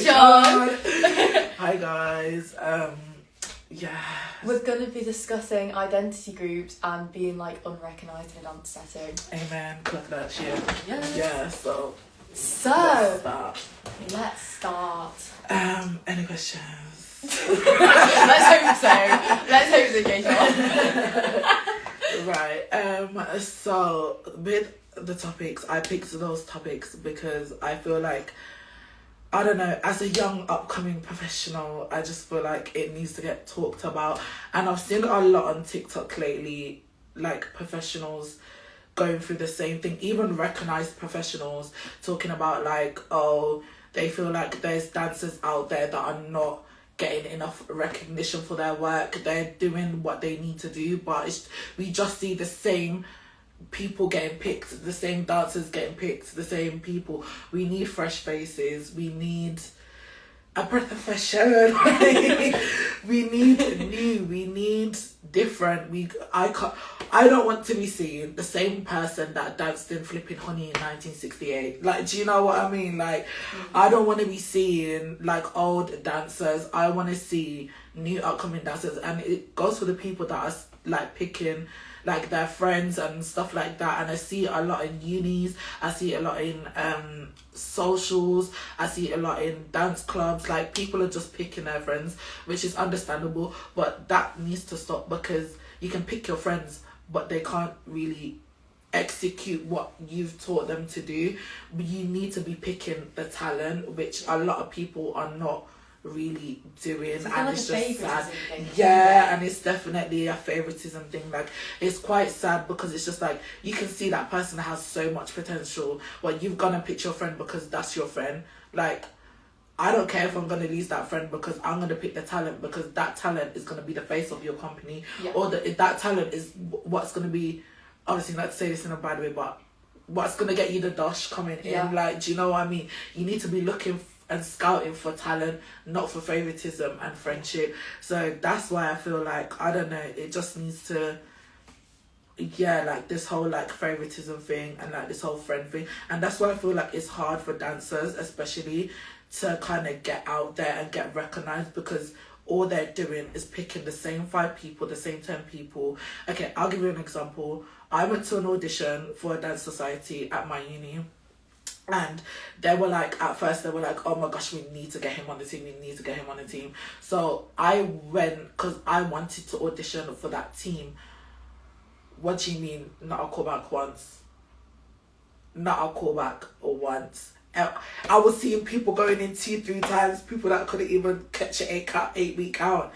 Shaun. Hi guys. Yeah. We're going to be discussing identity groups and being like unrecognised in a dance setting. Amen. Clap that shit. Yes. Yeah. So let's start. Any questions? Let's hope so, Shaun. Right. So with the topics, I picked those topics because I feel like, I don't know, as a young upcoming professional, I just feel like it needs to get talked about. And I've seen a lot on TikTok lately, like professionals going through the same thing, even recognised professionals talking about like, oh, they feel like there's dancers out there that are not getting enough recognition for their work. They're doing what they need to do, but we just see the same people getting picked, the same dancers getting picked, the same people. We need fresh faces. We need a breath of fresh air. We need new. We need different. I don't want to be seeing the same person that danced in Flipping Honey in 1968. Like, do you know what I mean? Like, I don't want to be seeing like old dancers. I want to see new upcoming dancers, and it goes for the people that are like picking like their friends and stuff like that. And I see it a lot in unis, I see it a lot in socials, I see it a lot in dance clubs. Like, people are just picking their friends, which is understandable, but that needs to stop, because you can pick your friends but they can't really execute what you've taught them to do. You need to be picking the talent, which a lot of people are not really doing, and it's just sad. Yeah, and it's definitely a favoritism thing. Like, it's quite sad, because it's just like, you can see that person has so much potential, but you've gonna pick your friend because that's your friend. Like, I don't care if I'm gonna lose that friend, because I'm gonna pick the talent, because that talent is gonna be the face of your company. Yeah. Or that talent is what's gonna be, obviously not to say this in a bad way, but what's gonna get you the dosh coming in. Like, do you know what I mean? You need to be looking and scouting for talent, not for favoritism and friendship. So that's why I feel like, I don't know, it just needs to, like this whole like favoritism thing and like this whole friend thing. And that's why I feel like it's hard for dancers especially to kind of get out there and get recognised, because all they're doing is picking the same 5 people, the same 10 people. Okay, I'll give you an example. I went to an audition for a dance society at my uni, and they were like, at first they were like, oh my gosh, we need to get him on the team. So I went because I wanted to audition for that team. What do you mean, not a callback once? Not a callback or once. I was seeing people going in 2-3 times, people that couldn't even catch an 8-week count.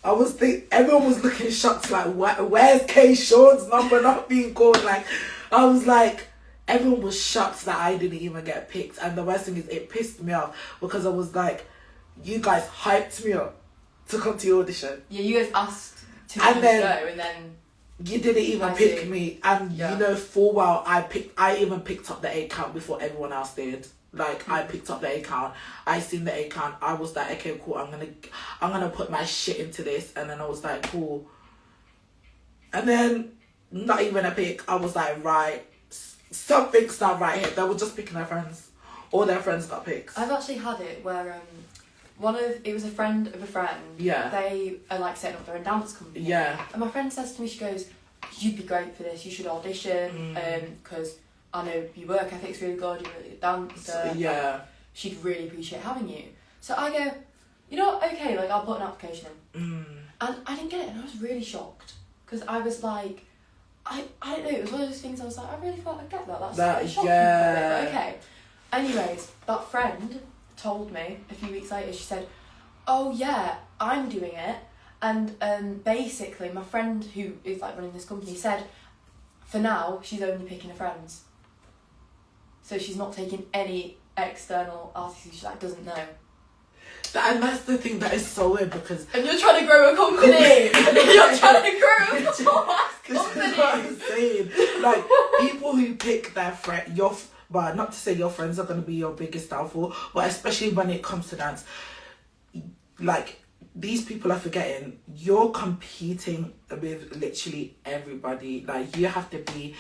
Everyone was looking shocked, like, where's K Shaun's number not being called? Like, I was like, everyone was shocked that I didn't even get picked. And the worst thing is, it pissed me off, because I was like, you guys hyped me up to come to your audition. Yeah, you guys asked to go, and then you didn't even pick me. And you know full well I even picked up the 8 count before everyone else did. Like, I picked up the 8 count. I seen the 8 count. I was like, okay, cool, I'm gonna put my shit into this. And then I was like, cool. And then not even a pick. I was like, right, something's not right here. They were just picking their friends. All their friends got picked. I've actually had it where it was a friend of a friend. Yeah. They are like setting up their own dance company. Yeah. And my friend says to me, she goes, you'd be great for this. You should audition. Because I know your work ethic's really good. You're really a dancer. Yeah. She'd really appreciate having you. So I go, you know what? Okay, like, I'll put an application in. And I didn't get it, and I was really shocked, because I was like, I don't know, it was one of those things I was like, I really thought I'd get that. That's shocking. Yeah. But okay. Anyways, that friend told me a few weeks later, she said, oh yeah, I'm doing it. And basically my friend who is like running this company said, for now, she's only picking her friends. So she's not taking any external artists who she like doesn't know. And that's the thing that is so weird, because... And you're trying to grow a company! You're trying to grow a company! This is what I'm saying. Like, people who pick their friend... But not to say your friends are going to be your biggest downfall, but especially when it comes to dance. Like, these people are forgetting, you're competing with literally everybody. Like, you have to be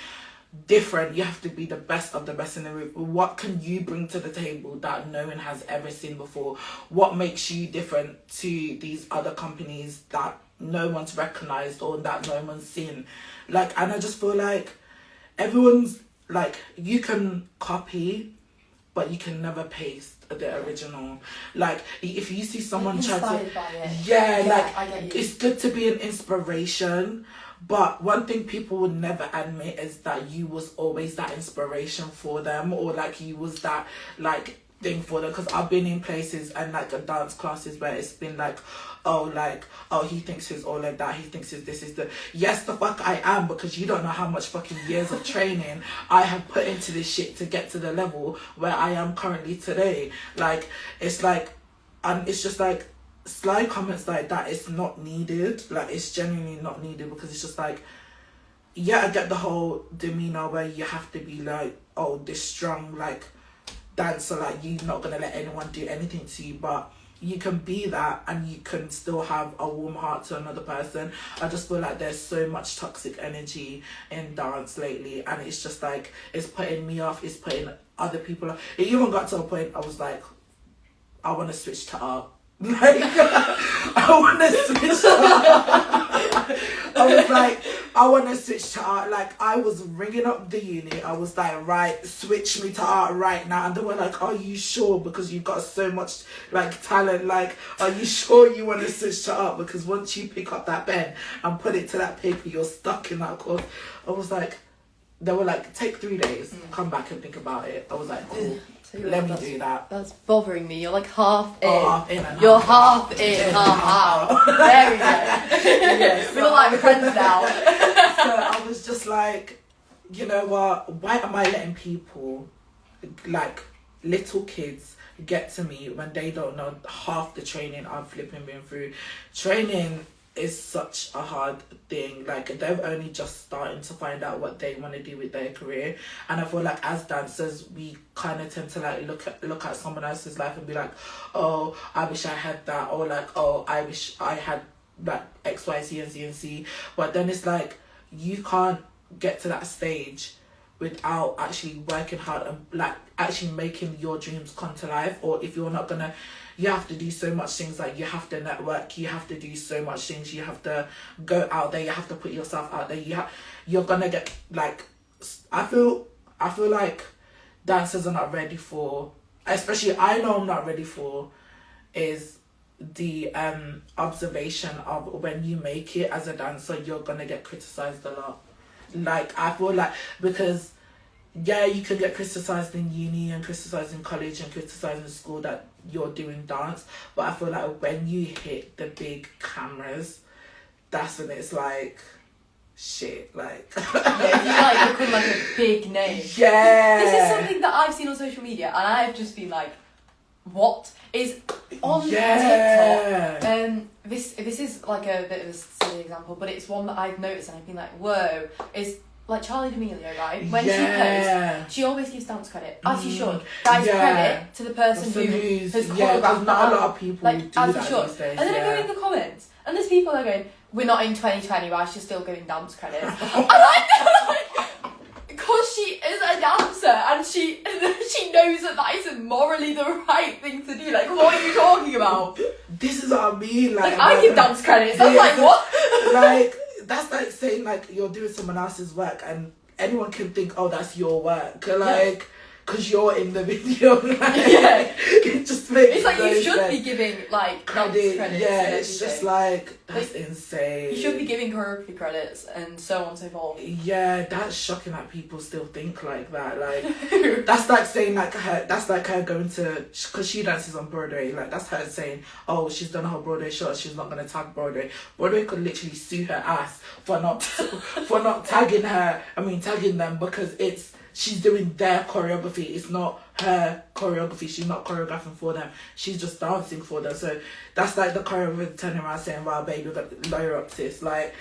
different. You have to be the best of the best in the room. What can you bring to the table that no one has ever seen before? What makes you different to these other companies that no one's recognized or that no one's seen? Like, and I just feel like everyone's like, you can copy, but you can never paste the original. Like, if you see someone try to, like, I get you. it's good to be an inspiration, but one thing people would never admit is that you was always that inspiration for them, or like you was that like thing for them. Because I've been in places and like dance classes where it's been like, oh, he thinks he's all like that, he thinks he's this is the, yes, the fuck I am, because you don't know how much fucking years of training I have put into this shit to get to the level where I am currently today. Like, it's like, and it's just like, sly comments like that, it's not needed. Like, it's genuinely not needed, because it's just like, yeah, I get the whole demeanor where you have to be like, oh, this strong like dancer, like you're not gonna let anyone do anything to you, but you can be that and you can still have a warm heart to another person. I just feel like there's so much toxic energy in dance lately, and it's just like, it's putting me off, it's putting other people off. It even got to a point I was like, I want to switch to art. Like, I want to switch to art. I was like, I want to switch to art. Like, I was ringing up the uni. I was like, right, switch me to art right now. And they were like, are you sure? Because you've got so much like talent. Like, are you sure you want to switch to art? Because once you pick up that pen and put it to that paper, you're stuck in that course. I was like, they were like, take 3 days, come back and think about it. I was like, cool. So let me do that. That's bothering me. You're like half in. Oh, half in and You're half half in, half out. There we go. Yes. We look like friends now. So I was just like, you know what? Why am I letting people, like little kids, get to me when they don't know half the training I'm flipping been through? Training is such a hard thing. Like, they're only just starting to find out what they want to do with their career, and I feel like as dancers we kind of tend to like look at someone else's life and be like, oh, I wish I had that, or like, oh, I wish I had that X, Y, Z and Z and C. But then it's like, you can't get to that stage without actually working hard and like actually making your dreams come to life. Or if you're not gonna, you have to do so much things. Like, you have to network, you have to do so much things, you have to go out there, you have to put yourself out there. You're gonna get like, I feel like dancers are not ready for, especially I know I'm not ready for, is the observation of when you make it as a dancer, you're gonna get criticized a lot. Like, I feel like, because yeah, you can get criticised in uni and criticised in college and criticised in school that you're doing dance, but I feel like when you hit the big cameras, that's when it's like, shit, like yeah, you like become like a big name. Yeah, this is something that I've seen on social media, and I've just been like, what is on TikTok? This is like a bit of a silly example, but it's one that I've noticed and I've been like, whoa, is like Charlie D'Amelio, right? When she posts, she always gives dance credit, as you should. That is credit to the person who has choreographed not that. a lot of people like, do as that you should. these days. And then I go in the comments, and there's people that are going, we're not in 2020, why she's still giving dance credit. And I'm like, because she is a dancer and she knows that is morally the right thing to do. Like, what are you talking about? This is what I mean. Like I give dance credits. I'm like, what? Like, that's like saying like you're doing someone else's work and anyone can think, oh, that's your work. Like, because you're in the video. Like, it just makes it's like no you should sense. be giving like dance credits. Yeah, it's just like, that's insane. You should be giving choreography credits and so on and so forth. Yeah, that's shocking that people still think like that. Like, that's like saying like that's like her going to, because she dances on Broadway. Like, that's her saying, oh, she's done her Broadway show, she's not gonna tag Broadway. Broadway could literally sue her ass for not tagging them, because she's doing their choreography. It's not her choreography. She's not choreographing for them. She's just dancing for them. So that's like the choreographer turning around saying, wow, babe, you've got to lower up, sis. Like,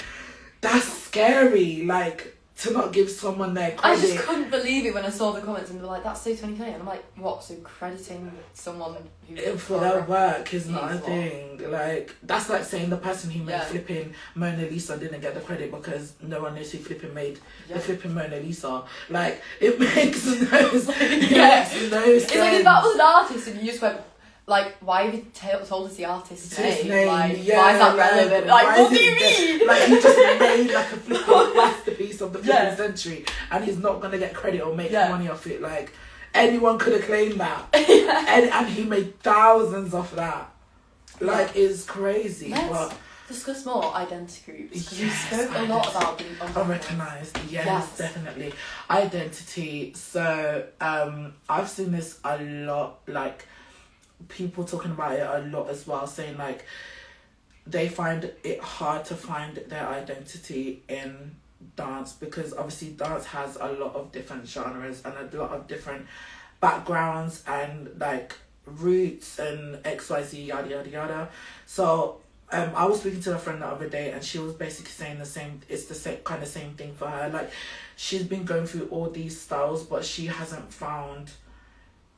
that's scary. Like, to not give someone their I credit. just couldn't believe it when I saw the comments and they were like, that's so 2020. And I'm like, what? So crediting someone who... For their work is not a thing. Like, that's like saying the person who made flipping Mona Lisa didn't get the credit because no one knows who flipping made the flipping Mona Lisa. Like, it makes no sense. It's like if that was an artist and you just went, like, why have you told us the artist's name? Like, why is that relevant? Like, what do you mean? Like, he just made like a flipping masterpiece of the 15th century and he's not going to get credit or make money off it. Like, anyone could have claimed that. And he made thousands off that. Like, it's crazy. Let's discuss more identity groups. Because we spoke a lot about the unrecognised. Yes, definitely. Identity. So, I've seen this a lot, like, people talking about it a lot as well, saying like they find it hard to find their identity in dance because obviously dance has a lot of different genres and a lot of different backgrounds and like roots and XYZ yada yada yada. So I was speaking to a friend the other day and she was basically saying the same, it's the same kind of same thing for her. Like she's been going through all these styles but she hasn't found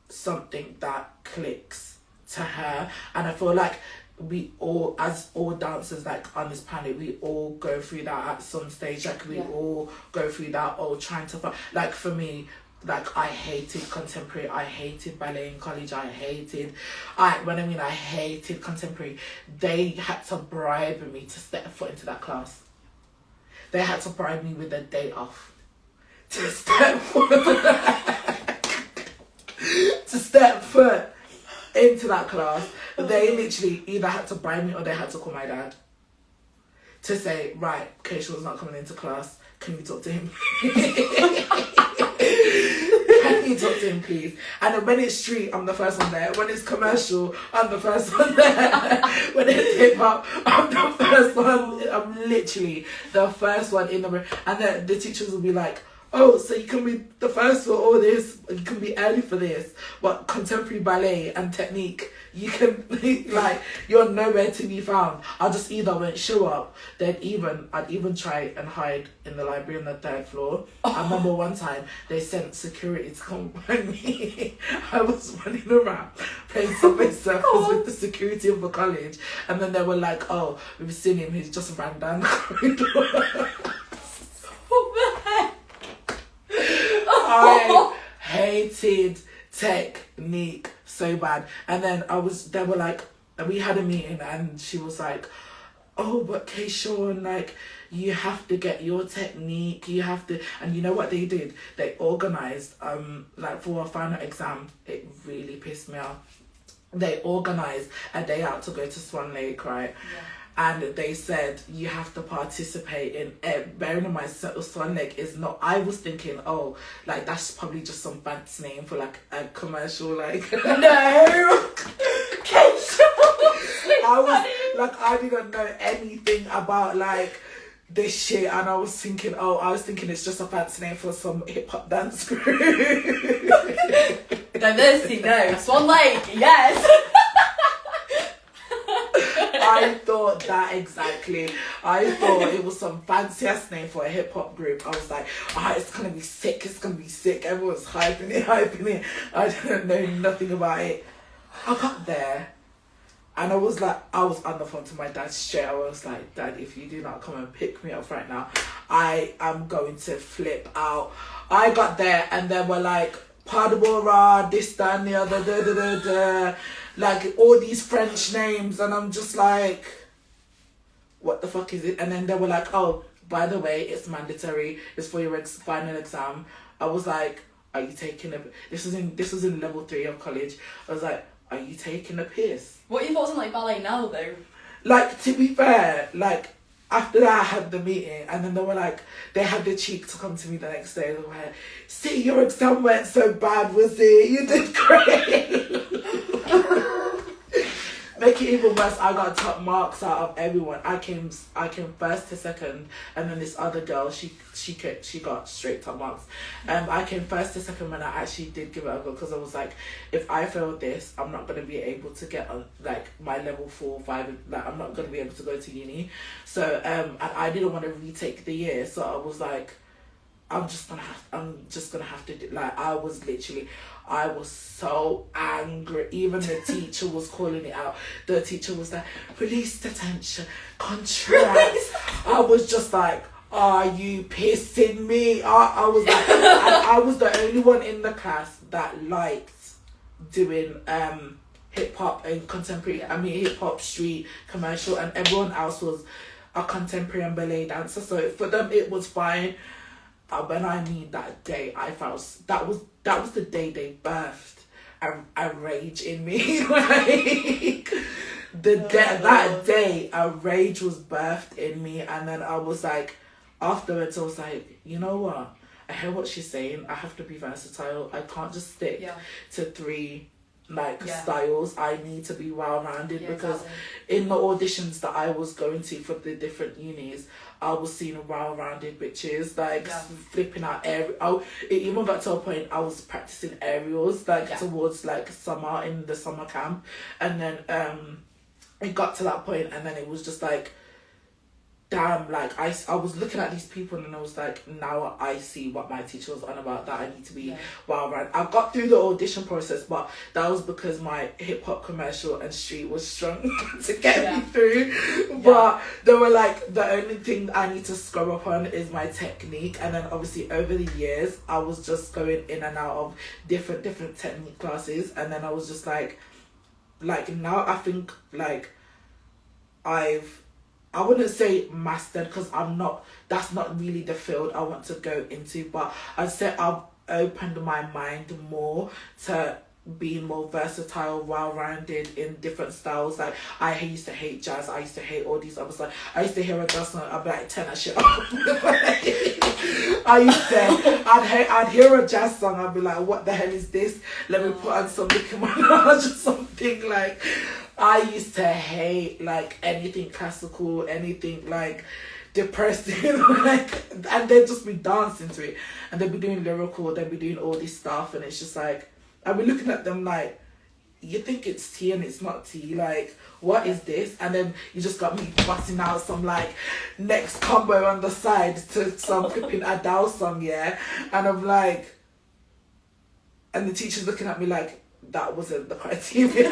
something that clicks to her. And I feel like we all, as all dancers like on this planet, we all go through that at some stage. Like we all go through that, or trying to find, like for me, like I hated contemporary, I hated ballet in college, I hated contemporary, they had to bribe me to step foot into that class. They had to bribe me with a day off to step foot to step foot into that class. They literally either had to bribe me or they had to call my dad to say, right, okay, Shaun's not coming into class, can you talk to him? Can you talk to him, please? And then when it's street, I'm the first one there. When it's commercial, I'm the first one there. When it's hip hop, I'm the first one. I'm literally the first one in the room. And then the teachers will be like, oh, so you can be the first for all this, you can be early for this, but contemporary ballet and technique, you can, like, you're nowhere to be found. I just either won't show up, I'd even try and hide in the library on the 3rd floor. I remember one time, they sent security to come find me. I was running around, playing Subway Surfers with the security of the college, and then they were like, oh, we've seen him, he's just ran down the corridor. I hated technique so bad. And then they were like, we had a meeting and she was like, oh, but Shaun, like, you have to get your technique, you have to, and you know what they did? They organised, like for a final exam, it really pissed me off. They organised a day out to go to Swan Lake, right? Yeah. And they said, you have to participate in it. Bearing in mind, Swan Lake is not... I was thinking, oh, like, that's probably just some fancy name for, like, a commercial, like... No! I was, like, I didn't know anything about, like, this shit. And I was thinking, it's just a fancy name for some hip-hop dance group. Diversity, no. Swan Lake, yes! I thought that exactly. I thought it was some fancy ass name for a hip hop group. I was like, it's gonna be sick, Everyone's hyping it. I didn't know nothing about it. I got there and I was on the phone to my dad straight. I was like, Dad, if you do not come and pick me up right now, I am going to flip out. I got there and they were like, Padabora, this, that, and the other, like all these French names, and I'm just like, what the fuck is it? And then they were like, oh, by the way, it's mandatory, it's for your final exam. I was like, are you taking a... This was in level 3 of college. I was like, are you taking a piss? What are your thoughts on like ballet now though? Like, to be fair, like, after that I had the meeting and then they were like, they had the cheek to come to me the next day. They were like, see, your exam went so bad, was it? You did great. Make it even worse, I got top marks out of everyone. I came first to second, and then this other girl, she got straight top marks. I came first to second when I actually did give it a go, because I was like, if I fail this, I'm not going to be able to get on like my level 4 or 5, like I'm not going to be able to go to uni. So and I didn't want to retake the year, so I was like, I'm just gonna have to do, like, I was so angry. Even the teacher was calling it out. The teacher was like, release detention, contract. I was just like, are you pissing me? I was like, and I was the only one in the class that liked doing hip hop and contemporary. I mean, hip hop, street, commercial, and everyone else was a contemporary and ballet dancer. So for them, it was fine. When I mean that day, I felt that was the day they birthed a rage in me. Like that day, a rage was birthed in me, and then I was like, afterwards, I was like, you know what? I hear what she's saying. I have to be versatile. I can't just stick to three styles. I need to be well-rounded because in the auditions that I was going to for the different unis, I was seeing well-rounded bitches flipping out it even got to a point I was practicing aerials towards summer in the summer camp, and then it got to that point, and then it was just like, damn, I was looking at these people and I was like, now I see what my teacher was on about, that I need to be well-rounded. I got through the audition process, but that was because my hip-hop, commercial and street was strong to get me through. But they were like, the only thing I need to scrub up on is my technique. And then obviously over the years, I was just going in and out of different technique classes, and then I was just like now I think I wouldn't say mastered, because that's not really the field I want to go into, but I'd say I've opened my mind more to being more versatile, well-rounded in different styles. Like, I used to hate jazz, I used to hate all these other stuff. I used to hear a jazz song, I'd be like, turn that shit off. I'd hear a jazz song, I'd be like, what the hell is this? Let me put on some Nicki Minaj or something. Like, I used to hate anything classical, anything depressing, and they'd just be dancing to it, and they'd be doing lyrical, they'd be doing all this stuff, and it's just like, I'd be looking at them like, you think it's tea and it's not tea, what is this? And then you just got me busting out some next combo on the side to some flipping Adele song, and I'm like, and the teacher's looking at me like, that wasn't the criteria.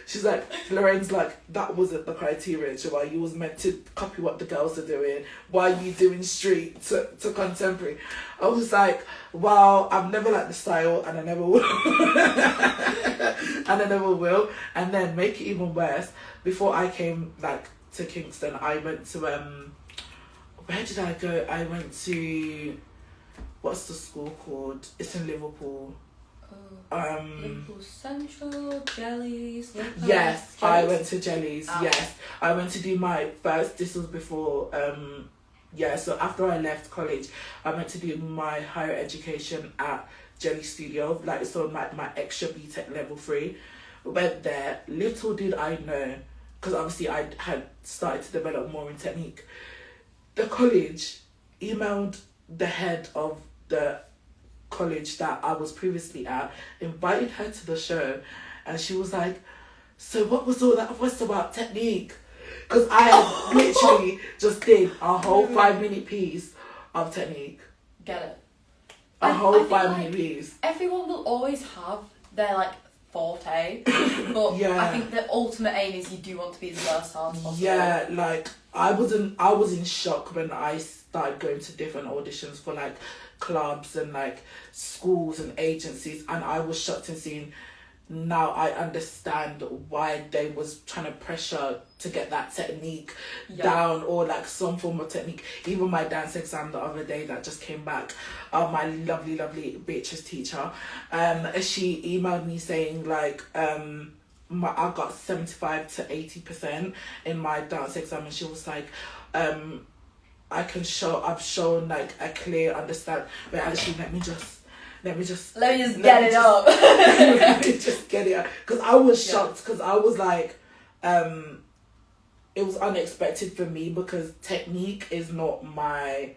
she's like, Lorraine's like, that wasn't the criteria, Jabba. You was meant to copy what the girls are doing. Why are you doing street to contemporary? I was like, wow, I've never liked the style, and I never will. And I never will. And then make it even worse, before I came to Kingston, I went to where did I go? I went to, what's the school called? It's in Liverpool. Liverpool Central, Jellies, Liverpool. Yes, Jellies? I went to Jellies, yes. I went to do my first, this was before, so after I left college, I went to do my higher education at Jelly Studio, my extra BTEC level 3. Went there, little did I know, because obviously I had started to develop more in technique. The college emailed the head of the college that I was previously at, invited her to the show, and she was like, so what was all that fuss about technique? Because I literally just did a whole 5-minute piece of technique. Get it? A whole 5-minute piece. Everyone will always have their forte, but I think the ultimate aim is you do want to be as versatile as possible. Yeah, I was in shock when I started going to different auditions for clubs and schools and agencies, and I was shocked in seeing, now I understand why they was trying to pressure to get that technique down, or some form of technique. Even my dance exam the other day that just came back, my lovely Beatrice teacher, she emailed me saying I got 75 to 80% in my dance exam, and she was like, I've shown a clear understand, but actually let me just get it up. Let me just get it up, because I was shocked, because I was like, it was unexpected for me, because technique is not my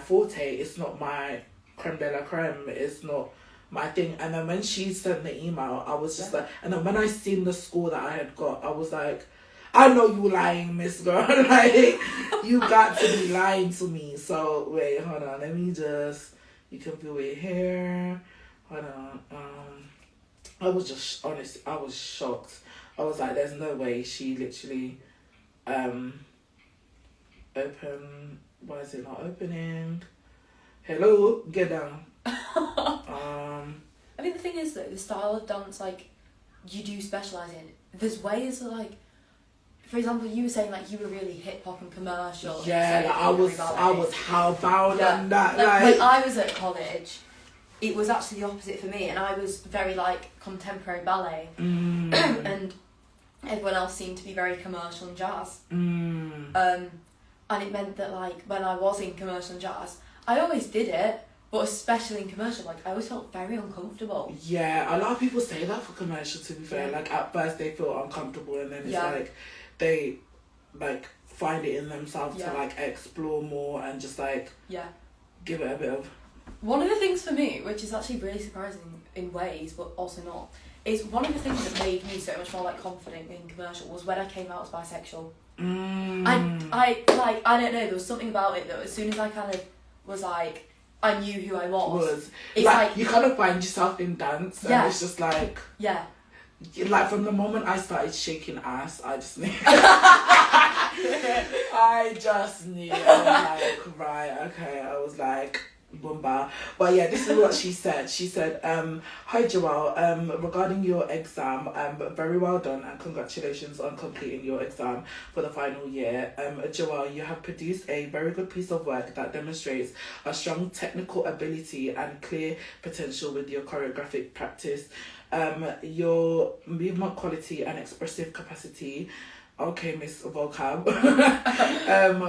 forte, it's not my creme de la creme, it's not my thing. And then when she sent the email, I was just and then when I seen the score that I had got, I was like, I know you lying, Miss Girl. Like, you got to be lying to me. So, wait, hold on. Let me just... You can feel it here. Hold on. I was just... Honestly, I was shocked. I was like, there's no way she literally... Open... Why is it not opening? Hello? Get down. I mean, the thing is, though, the style of dance, like, you do specialise in. There's ways that, like... For example, you were saying like you were really hip hop and commercial. Yeah, like, I was housebound on that. Like when I was at college, it was actually the opposite for me, and I was very like contemporary ballet, and everyone else seemed to be very commercial and jazz. And it meant that like when I was in commercial and jazz, I always did it, but especially in commercial, like I always felt very uncomfortable. Yeah, a lot of people say that for commercial. To be fair, like at first they feel uncomfortable, and then it's like. They like find it in themselves to like explore more and just like give it a bit of. One of the things for me, which is actually really surprising in ways but also not, is one of the things that made me so much more like confident in commercial was when I came out as bisexual. I don't know, there was something about it that as soon as I kind of was like I knew who I was. It's like you kind of find yourself in dance and it's just like like from the moment I started shaking ass, I just knew. I just knew. I was like, right, okay. I was like, boomba. But yeah, this is what she said. She said, hi Joelle, regarding your exam, very well done and congratulations on completing your exam for the final year. Joelle, you have produced a very good piece of work that demonstrates a strong technical ability and clear potential with your choreographic practice. Your movement quality and expressive capacity, okay, Miss Vocab,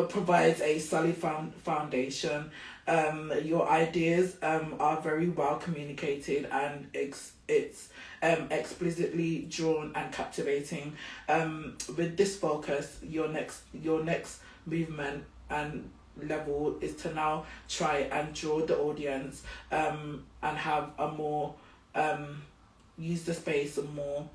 provides a solid foundation. Your ideas are very well communicated and it's explicitly drawn and captivating. With this focus, your next movement and level is to now try and draw the audience and have a more use the space more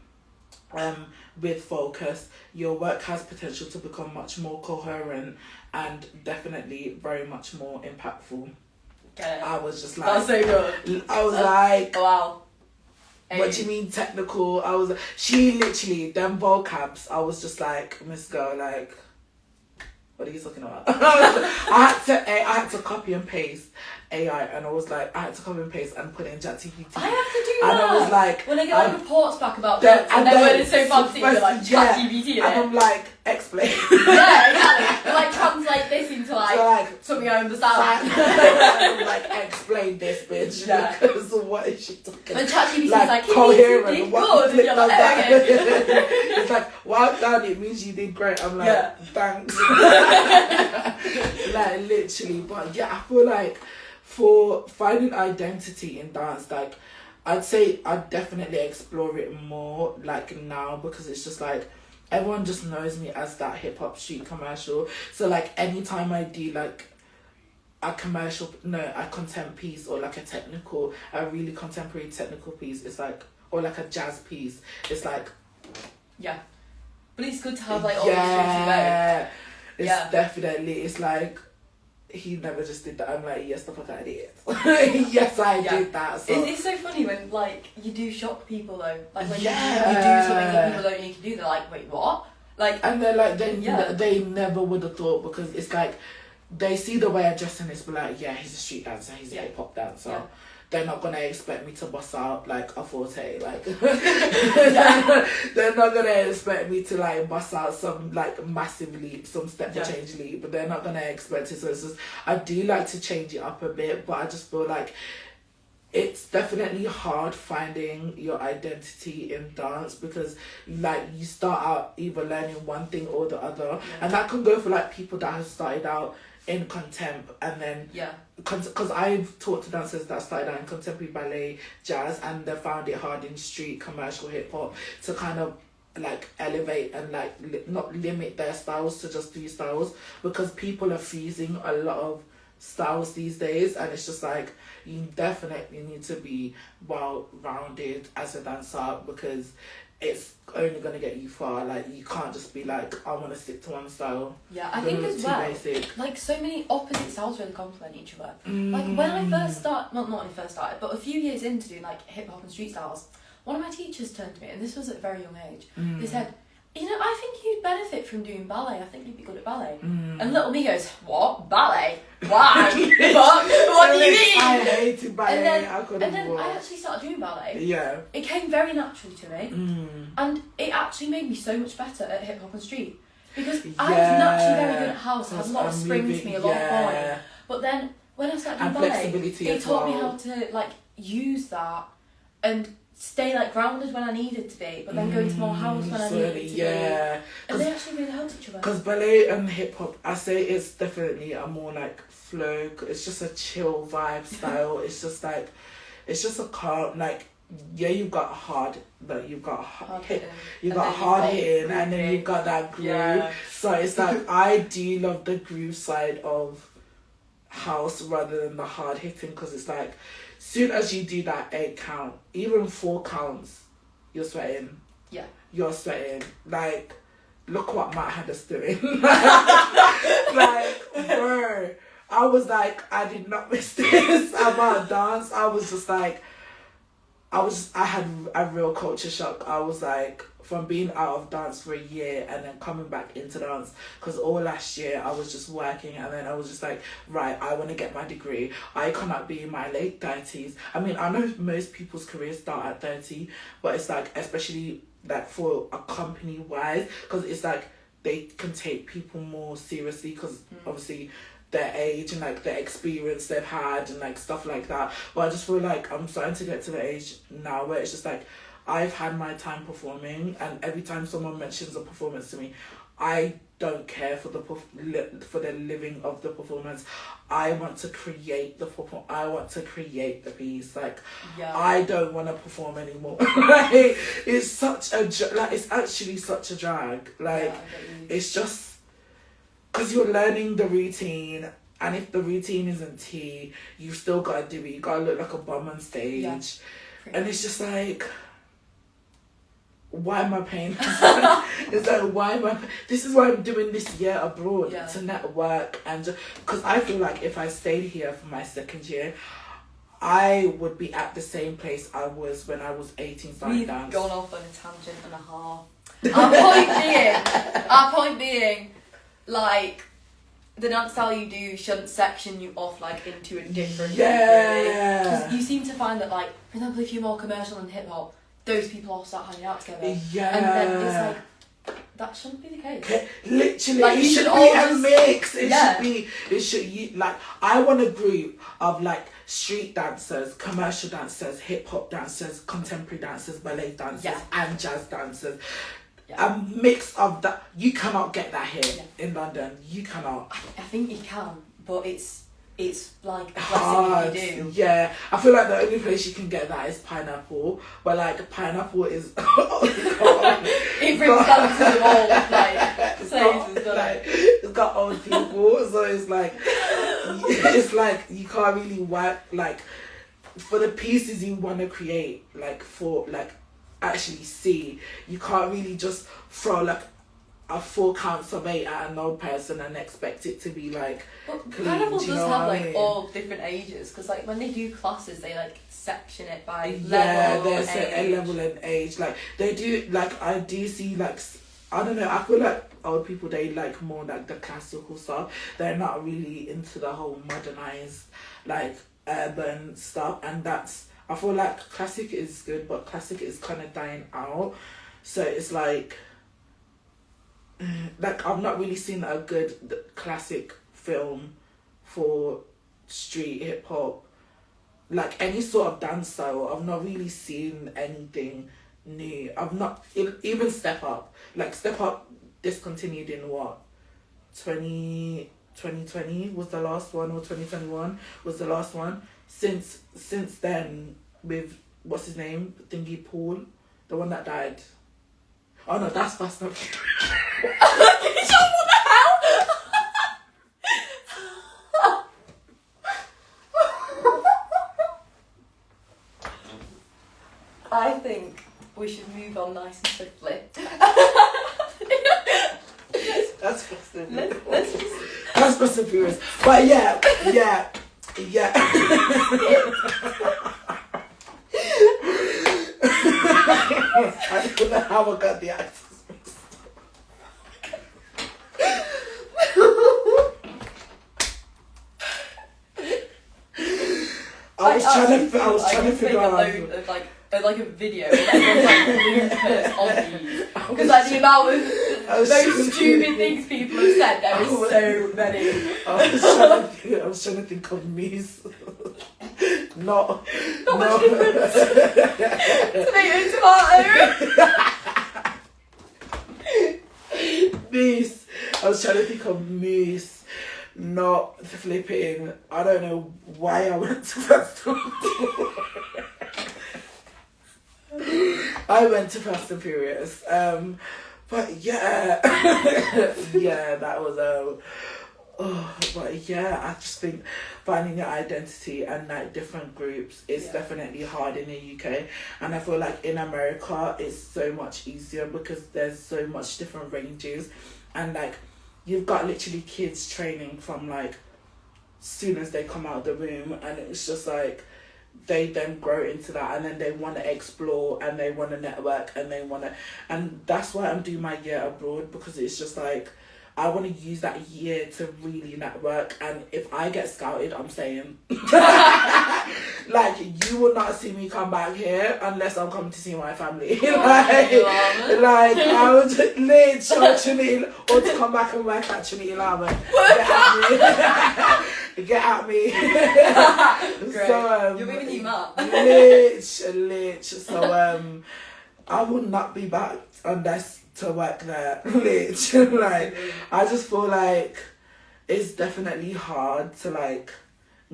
with focus. Your work has potential to become much more coherent and definitely very much more impactful. I was just like, that's so good. I was like, wow. What do you mean technical? She literally, them vocabs, I was just like, Miss Girl, like, what are you talking about? I had to copy and paste AI, and I was like, I had to copy and paste and put it in ChatGPT. I have to do that. And I was like, when I get like reports back about books, and then when it's so fancy, you're like ChatGPT. And I'm like, explain. Yeah, exactly. Like translate this into like something I understand. I'm like, explain this, bitch. Yeah. Because what is she talking? And ChatGPT like, is like, coherent. What good? And you're like, okay. It's like, well done. It means you did great. I'm like, thanks. Like literally, but yeah, I feel like for finding identity in dance, like I'd say I'd definitely explore it more like now, because it's just like everyone just knows me as that hip hop street commercial. So like anytime I do like a contempt piece or like a really contemporary technical piece, it's like, or like a jazz piece, it's like, yeah. But it's good to have like all the things you know. It's definitely, it's like, he never just did that. I'm like, yes, the fuck I did. Yes, I did that. So. It's so funny when like you do shock people though. Like when you do something that people don't need to do, they're like, wait, what? Like, and they're like, they never would have thought, because it's like they see the way I dress in this, but like, yeah, he's a street dancer, he's a hip hop dancer. Yeah. They're not gonna expect me to bust out like a forte, like they're not gonna expect me to like bust out some like massive leap, some step change leap, but they're not gonna expect it. So it's just, I do like to change it up a bit, but I just feel like it's definitely hard finding your identity in dance, because like you start out either learning one thing or the other, and that can go for like people that have started out in contempt, and then because I've taught to dancers that started out in contemporary ballet, jazz, and they found it hard in street commercial hip hop to kind of like elevate and like not limit their styles to just 3 styles, because people are fusing a lot of styles these days, and it's just like you definitely need to be well rounded as a dancer, because it's only gonna get you far. Like, you can't just be like, I want to stick to one style. Yeah, I think as well, like, so many opposite styles really complement each other. Like, when I first started, well, not when I first started, but a few years into doing, like, hip-hop and street styles, one of my teachers turned to me, and this was at a very young age, they said, you know, I think you'd benefit from doing ballet. I think you'd be good at ballet. And little me goes, what? Ballet? Why? What do you mean? I hated ballet. And then I actually started doing ballet. Yeah. It came very naturally to me. And it actually made me so much better at hip hop and street. Because I was naturally very good at house. I had a lot of spring to me, a lot of point. But then when I started doing ballet, it taught me how to, like, use that and stay, like, grounded when I needed to be, but then go into more house when I needed to be. And they actually really helped each other. Because ballet and hip hop, I say it's definitely a more like flow. It's just a chill vibe style. It's just like, it's just a calm, like, yeah, you've got hard, but you've got hard hitting, and then you've got that groove. Yeah. So it's like, I do love the groove side of house rather than the hard hitting, because it's like, soon as you do that 8 count, even 4 counts, you're sweating. Yeah. You're sweating. Like, look what Matt had us doing. Like, bro, I was like, I did not miss this about dance. I was just like, I had a real culture shock. I was like, from being out of dance for a year and then coming back into dance, because all last year I was just working, and then I was just like, right, I want to get my degree. I cannot be in my late 30s. I mean, I know most people's careers start at 30, but it's like, especially like for a company wise, because it's like they can take people more seriously, because obviously their age and like the experience they've had and like stuff like that. But I just feel like I'm starting to get to the age now where it's just like, I've had my time performing, and every time someone mentions a performance to me, I don't care for the living of the performance. I want to create the I want to create the piece. Like, I don't want to perform anymore. Like, it's such a like, it's actually such a drag. Like, it's just because you're learning the routine. And if the routine isn't tea, you've still got to do it. You got to look like a bum on stage. Yeah. And it's just like, why am I paying? It's like, why am I? This is why I'm doing this year abroad, to network, and because I feel like if I stayed here for my second year, I would be at the same place I was when I was 18 starting dance. We've gone off on a tangent and a half. Our point being, like, the dance style you do shouldn't section you off like into a different really. Because you seem to find that, like, for example, if you're more commercial and hip hop, those people all start hanging out together. Yeah. And then it's like, that shouldn't be the case. Literally, like, it should be a mix. It should like, I want a group of like street dancers, commercial dancers, hip hop dancers, contemporary dancers, ballet dancers, and jazz dancers. Yeah. A mix of that. You cannot get that here in London. You cannot. I think you can, but it's like a blessing if you do. Yeah, I feel like the only place you can get that is Pineapple, but like Pineapple is it brings back to the wall, like it's got old people, so it's like you can't really work like for the pieces you want to create, like for like actually see, you can't really just throw like a 4 counts of 8 at an old person and expect it to be like clean. Pineapple does have like all different ages, because like when they do classes they like section it by level there's a level and age, like they do, like I do see like, I don't know, I feel like old people, they like more like the classical stuff. They're not really into the whole modernized like urban stuff, and that's, I feel like classic is good, but classic is kind of dying out. So it's like I've not really seen a good classic film for street hip hop, like any sort of dance style. I've not really seen anything new. I've not even Step Up. Like Step Up discontinued in what, 2020 was the last one, or 2021 was the last one. Since then, with what's his name, Thingy Paul, the one that died. Oh no, that's Fast and Furious. What the hell? I think we should move on nice and swiftly. That's Fast and Furious. Let's just... That's Fast and Furious. But yeah. I don't know how I got the actors mixed up. I was trying to figure out. Like a video, like bloopers on these. Because like the amount of those stupid things people have said, there is so many. I was trying to think of me's. Not much difference. Tomato. Me's. I was trying to think of me's. Not flipping. I don't know why I went to Fast and I went to Fast and Furious. But yeah, yeah, that was but yeah, I just think finding your identity and like different groups is definitely hard in the UK, and I feel like in America it's so much easier because there's so much different ranges, and like you've got literally kids training from like soon as they come out of the womb, and it's just like they then grow into that, and then they want to explore and they want to network and that's why I'm doing my year abroad, because it's just like I want to use that year to really network, and if I get scouted, I'm saying like you will not see me come back here unless I'm coming to see my family. like I would literally or to come back and work at Trinity Lama. Get at me. Great. So you're moving him up. Lich. So I will not be back unless to work there. Lich. Like I just feel like it's definitely hard to like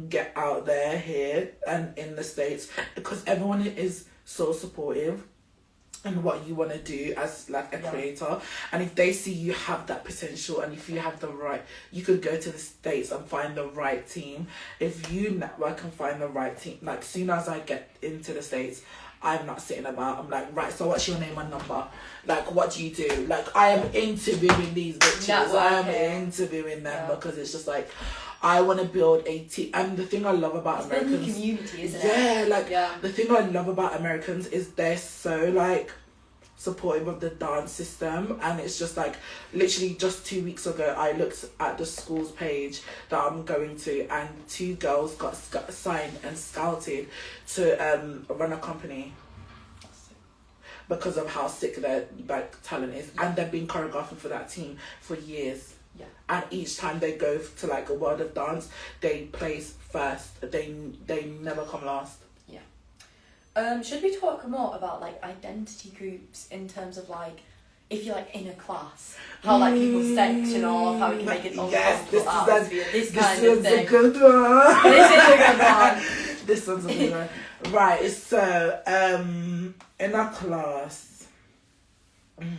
get out there here and in the States, because everyone is so supportive and what you want to do as like a creator, and if they see you have that potential, and if you have the right, you could go to the States and find the right team. If you network and find the right team, like soon as I get into the States, I'm not sitting about. I'm like, right, so what's your name and number? Like, what do you do? Like, I am interviewing these bitches. I am interviewing them because it's just like, I want to build a team. And the thing I love about Americans... It's community, isn't it? Yeah, like, the thing I love about Americans is they're so, like, supportive of the dance system. And it's just, like, literally just 2 weeks ago, I looked at the school's page that I'm going to, and 2 girls got signed and scouted to run a company because of how sick their like talent is, and they've been choreographing for that team for years. Yeah. And each time they go to like a world of dance, they place first. They never come last. Yeah. Should we talk more about like identity groups in terms of like if you're like in a class, how like people section off, how we can make it uncomfortable atmosphere, this kind of thing. A good one. This is a good one. This one's a good one. Right, so in our class, in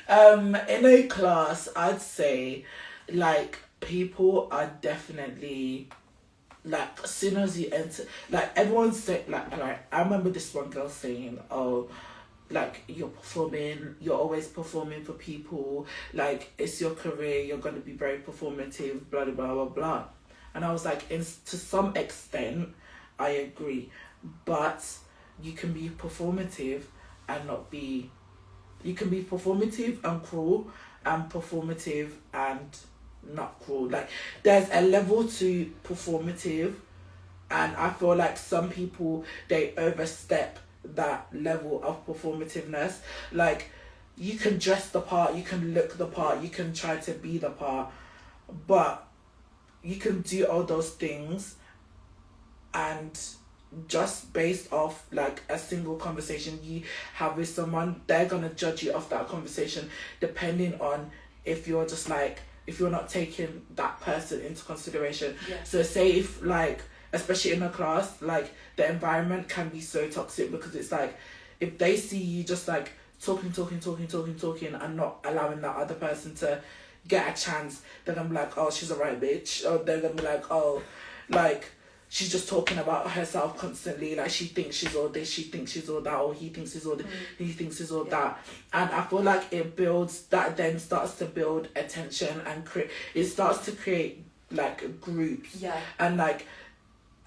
a class, I'd say like people are definitely like as soon as you enter, like everyone's saying like I remember this one girl saying, oh, like you're always performing for people, like it's your career, you're gonna be very performative, blah blah blah blah. And I was like, to some extent, I agree. But you can be performative and not be... You can be performative and cruel, and performative and not cruel. Like, there's a level to performative, and I feel like some people, they overstep that level of performativeness. Like, you can dress the part, you can look the part, you can try to be the part, but you can do all those things, and just based off like a single conversation you have with someone, they're gonna judge you off that conversation depending on if you're just like, if you're not taking that person into consideration. So say if like, especially in a class, like the environment can be so toxic, because it's like if they see you just like talking and not allowing that other person to get a chance, they're gonna be like, oh, she's a right bitch, or they're gonna be like, oh, like she's just talking about herself constantly. Like, she thinks she's all this, she thinks she's all that, or he thinks he's all this, he thinks he's all that. And I feel like it builds, that then starts to build attention and it starts to create like groups. Yeah. And like,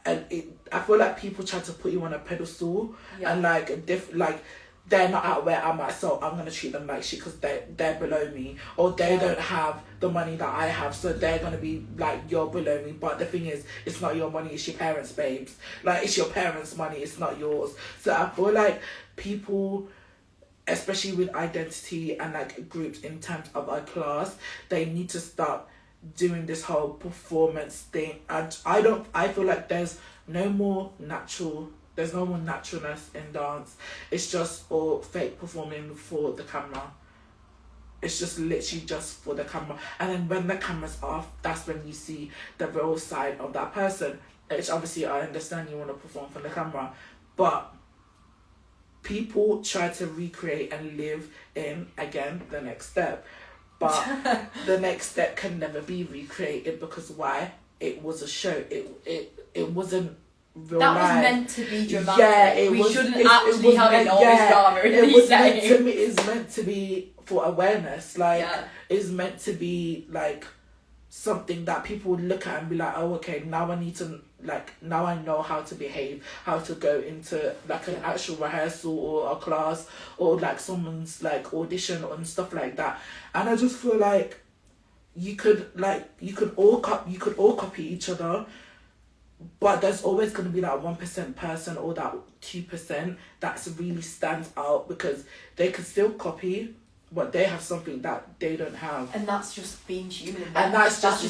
and I feel like people try to put you on a pedestal, and like they're not at where I'm at, so I'm gonna treat them like shit because they're below me, or they don't have the money that I have, so they're gonna be like, you're below me. But the thing is, it's not your money, it's your parents', babes. Like, it's your parents' money, it's not yours. So I feel like people, especially with identity and like groups in terms of a class, they need to stop doing this whole performance thing. And I feel like there's no more naturalness in dance. It's just all fake performing for the camera. It's just literally just for the camera. And then when the camera's off, that's when you see the real side of that person. Which obviously I understand you want to perform for the camera, but people try to recreate and live in, again, the next step. But the next step can never be recreated, because why? It was a show. It wasn't real that life. Was meant to be dramatic. Yeah, we shouldn't actually have it all this drama in these days. It's meant to be for awareness. Like, it's meant to be like something that people would look at and be like, oh, okay, now I need to, like, now I know how to behave, how to go into like an actual rehearsal or a class or like someone's like audition and stuff like that. And I just feel like you could all copy each other, but there's always going to be that 1% person or that 2% that really stands out, because they could still copy, but they have something that they don't have. And that's just being human. And that's just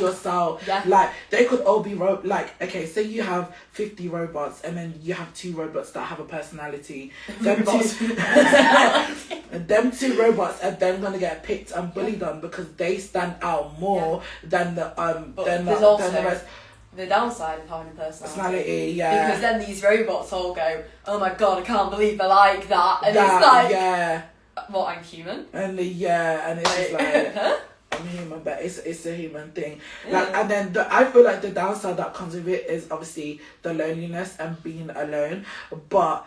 yourself. Yeah. Like, they could all be like, okay, say you have 50 robots and then you have 2 robots that have a personality. Them two robots are then gonna get picked and bullied on because they stand out more than the rest. The downside of having a personality. Yeah. Because then these robots all go, oh my god, I can't believe they're like that. And it's like, what, I'm human? And it's just like, I'm human, but it's a human thing. Like, and then I feel like the downside that comes with it is obviously the loneliness and being alone. But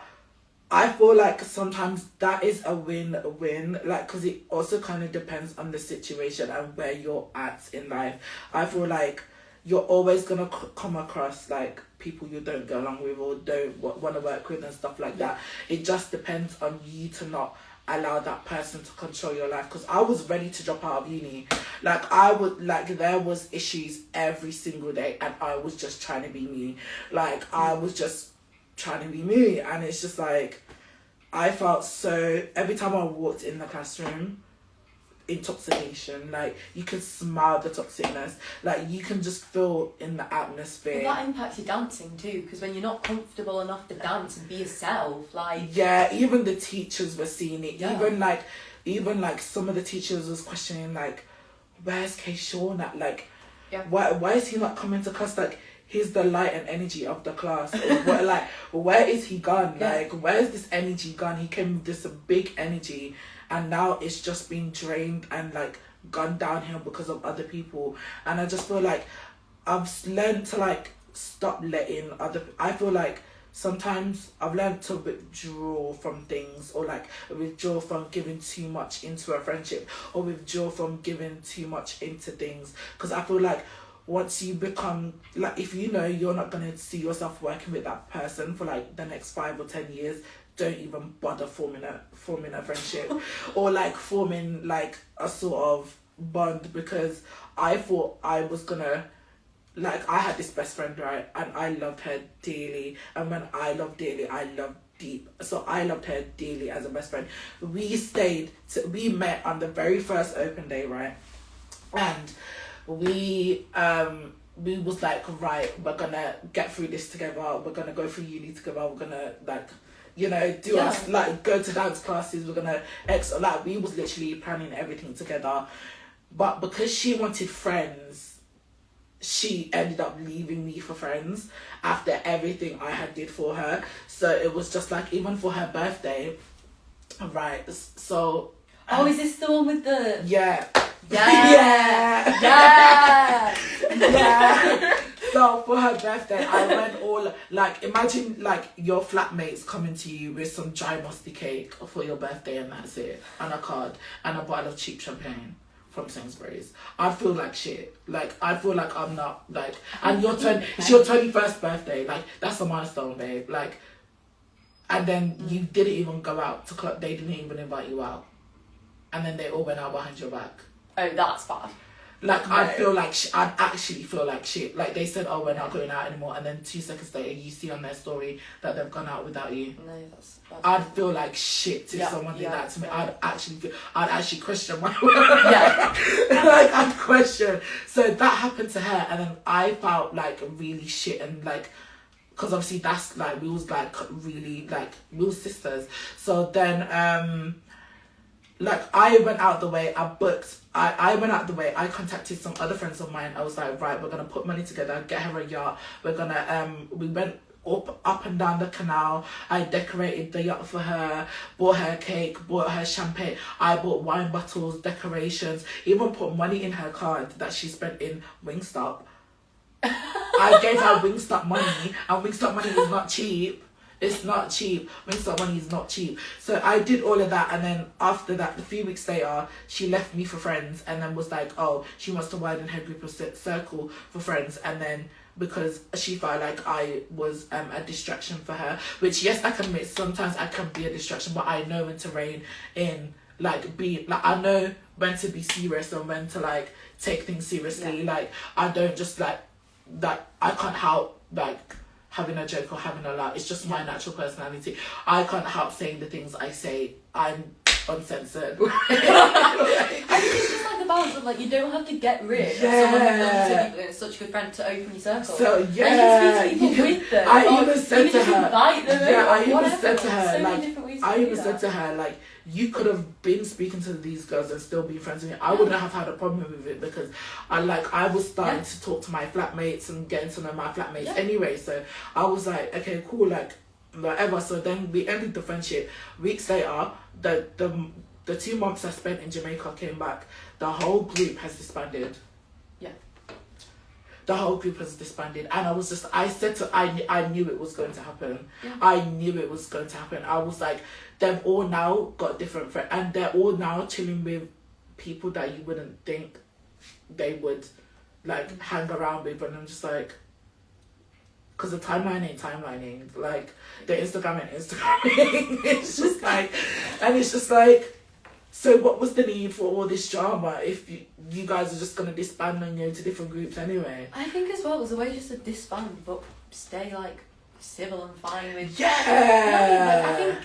I feel like sometimes that is a win-win, like, because it also kind of depends on the situation and where you're at in life. I feel like you're always gonna come across like people you don't get along with or don't want to work with and stuff like that. It just depends on you to not allow that person to control your life. Because I was ready to drop out of uni. Like, there was issues every single day and I was just trying to be me. Like, I was just trying to be me, and it's just like, I felt so, every time I walked in the classroom, intoxication, like, you can smell the toxicness, like, you can just feel in the atmosphere. Well, that impacts your dancing too, because when you're not comfortable enough to dance and be yourself, like, even the teachers were seeing it. Even like some of the teachers was questioning, like, where's Shaun at? Like, why is he not coming to class? Like, he's the light and energy of the class. Where is he gone? Like, where's this energy gone? He came with this big energy, and now it's just been drained and like gone downhill because of other people. And I just feel like I've learned to like stop letting I feel like sometimes I've learned to withdraw from things, or like withdraw from giving too much into a friendship, or withdraw from giving too much into things. Because I feel like once you become, like, if you know you're not going to see yourself working with that person for like the next 5 or 10 years, don't even bother forming a friendship or like forming like a sort of bond. Because I thought I was gonna, like, I had this best friend, right, and I loved her dearly, and when I love dearly, I love deep. So I loved her dearly as a best friend. We met on the very first open day, right, and we was like, right, we're gonna get through this together, we're gonna go through uni together, we're gonna like, you know, us, like, go to dance classes, we're gonna like, we was literally planning everything together. But because she wanted friends, she ended up leaving me for friends after everything I had did for her. So it was just like, even for her birthday, right, so is this the one with the... So for her birthday, I went all like, imagine like your flatmates coming to you with some dry musty cake for your birthday, and that's it, and a card and a bottle of cheap champagne from Sainsbury's. I feel like shit. Like I feel like I'm not like, and it's your 21st birthday. Like that's a milestone, babe. Like, and then you didn't even go out to club. They didn't even invite you out, and then they all went out behind your back. Oh, that's bad. Like, no. I'd actually feel like shit. Like, they said, oh, we're not going out anymore. And then 2 seconds later, you see on their story that they've gone out without you. No, that's I'd feel like shit if someone did that to me. Yeah. I'd actually question my Yeah. Like, I'd question. So that happened to her. And then I felt, like, really shit. And, like, because obviously that's, like, we was, like, really, like, we were sisters. So then, like, I went out the way, I went out the way, I contacted some other friends of mine. I was like, right, we're going to put money together, get her a yacht. We're going to, we went up and down the canal. I decorated the yacht for her, bought her cake, bought her champagne. I bought wine bottles, decorations, even put money in her card that she spent in Wingstop. I gave her Wingstop money, and Wingstop money is not cheap. It's not cheap. Wingstop money is not cheap. So I did all of that, and then after that, a few weeks later, she left me for friends, and then was like, oh, she wants to widen her group of circle for friends, and then because she felt like I was a distraction for her, which yes, I can admit sometimes I can be a distraction, but I know when to rein in, like be like I know when to be serious and when to like take things seriously. Yeah. Like I don't just like that. I can't help like having a joke or having a laugh. It's just my natural personality. I can't help saying the things I say. I'm uncensored. I think it's just like the balance of like you don't have to get rid of someone who loves you and is such a good friend to open your circle. So and you can speak to people with them. I even said to her, invite them I even whatever. said to her, so like, I even said to her, like, you could have been speaking to these girls and still be friends with me. I wouldn't have had a problem with it because I was starting to talk to my flatmates and getting to know my flatmates anyway. So I was like, okay, cool, like whatever. So then we ended the friendship. Weeks later, the 2 months I spent in Jamaica came back. The whole group has disbanded. Yeah. The whole group has disbanded, and I knew it was going to happen. Yeah. I knew it was going to happen. I was like, they've all now got different friends, and they're all now chilling with people that you wouldn't think they would like hang around with, and I'm just like, because the timeline ain't timelining, like the Instagram ain't Instagramming. It's just like, and it's just like, so what was the need for all this drama if you guys are just going to disband and go to different groups anyway? I think as well, there's a way just to disband, but stay like civil and fine with... Yeah! Like, I think,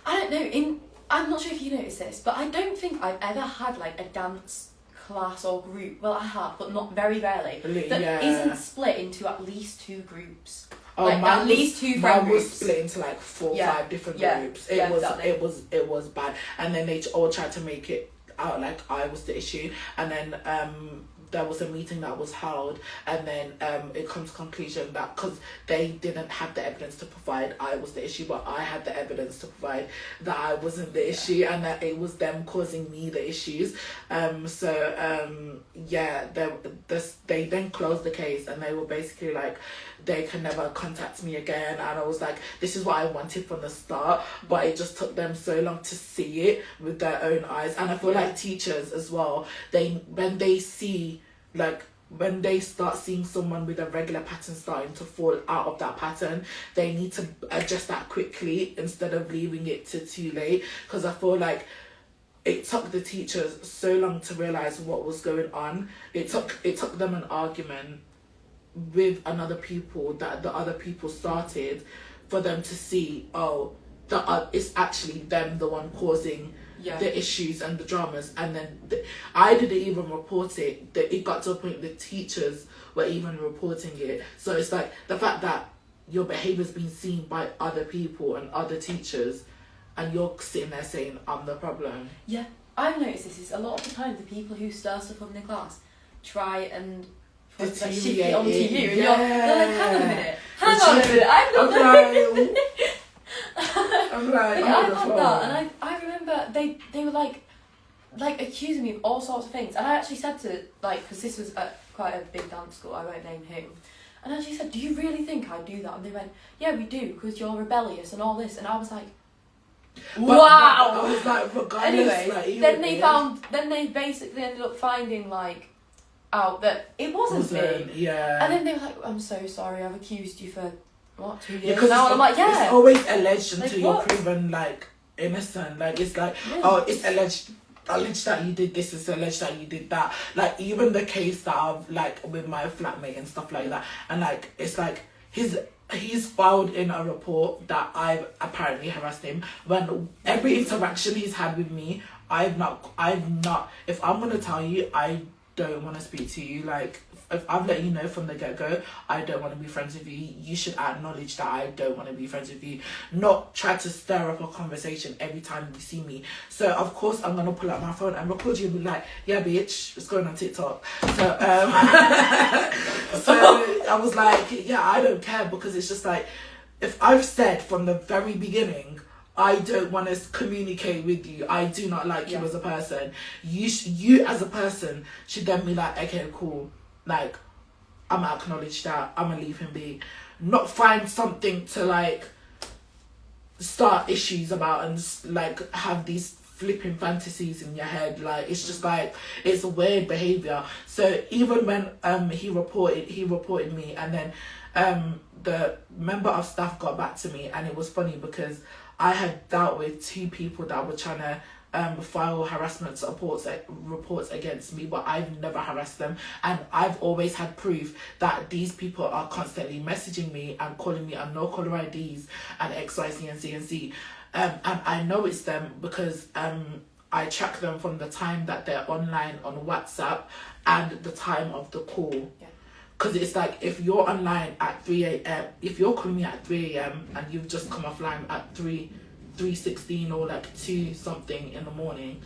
I don't know, I'm not sure if you noticed this, but I don't think I've ever had like a dance class or group, well I have, but not very rarely, that isn't split into at least 2 groups. Oh, like at least 2 friend groups. Was split into like 4 or 5 different groups. It was bad, and then they all tried to make it out like I was the issue, and then there was a meeting that was held, and then it comes to conclusion that because they didn't have the evidence to provide, I was the issue, but I had the evidence to provide that I wasn't the issue, and that it was them causing me the issues. They then closed the case, and they were basically like, they can never contact me again, and I was like, this is what I wanted from the start, but it just took them so long to see it with their own eyes. And I feel like teachers as well, when they start seeing someone with a regular pattern starting to fall out of that pattern, they need to adjust that quickly instead of leaving it to too late, because I feel like it took the teachers so long to realise what was going on. It took them an argument with another people that the other people started for them to see, it's actually them the one causing the issues and the dramas. And then I didn't even report it. It got to a point the teachers were even reporting it. So it's like the fact that your behaviour's been seen by other people and other teachers, and you're sitting there saying, I'm the problem. Yeah, I've noticed this is a lot of the time the people who stir stuff up in the class try and shift it onto you, and you're like, hang on a minute, I'm not doing it. I'm like, I've had that, and I remember they were like accusing me of all sorts of things, and I actually said to, like, because this was at quite a big dance school, I won't name who, And then she said, do you really think I'd do that? And they went, yeah, we do, because you're rebellious and all this. And I was like, wow! I was like, regardless, anyway, like, then they basically ended up finding, like, out that it wasn't me. Yeah. And then they were like, I'm so sorry, I've accused you for, what, 2 years Yeah, now? And I'm like, yeah. It's always alleged until Like, you're what? proven, like, innocent. Like, it's like, Yeah. oh, it's alleged that you did this, it's alleged that you did that. Like, even the case that I've, like, with my flatmate and stuff like that. And, like, it's like, he's filed in a report that I've apparently harassed him. When every interaction he's had with me, I've not, if I'm going to tell you, I don't want to speak to you. Like, if I've let you know from the get-go, I don't want to be friends with you, you should acknowledge that I don't want to be friends with you. Not try to stir up a conversation every time you see me. So, of course, I'm going to pull out my phone and record you and be like, yeah, bitch, it's going on TikTok. So, so I was like, yeah, I don't care, because it's just like, if I've said from the very beginning, I don't want to communicate with you, I do not like you as a person, you as a person should then be like, okay, cool, like, I'm gonna acknowledge that, I'm gonna leave him be, not find something to, like, start issues about and, like, have these flipping fantasies in your head. Like, it's just like, it's weird behaviour. So even when he reported me, and then the member of staff got back to me, and it was funny because I had dealt with 2 people that were trying to file harassment reports against me, but I've never harassed them, and I've always had proof that these people are constantly messaging me and calling me on no caller IDs and X, Y, Z, and Z, and Z. And I know it's them because I track them from the time that they're online on WhatsApp and the time of the call. Because it's like, if you're online at 3 a.m, if you're calling me at 3 a.m. and you've just come offline at 3:16 or like 2 something in the morning,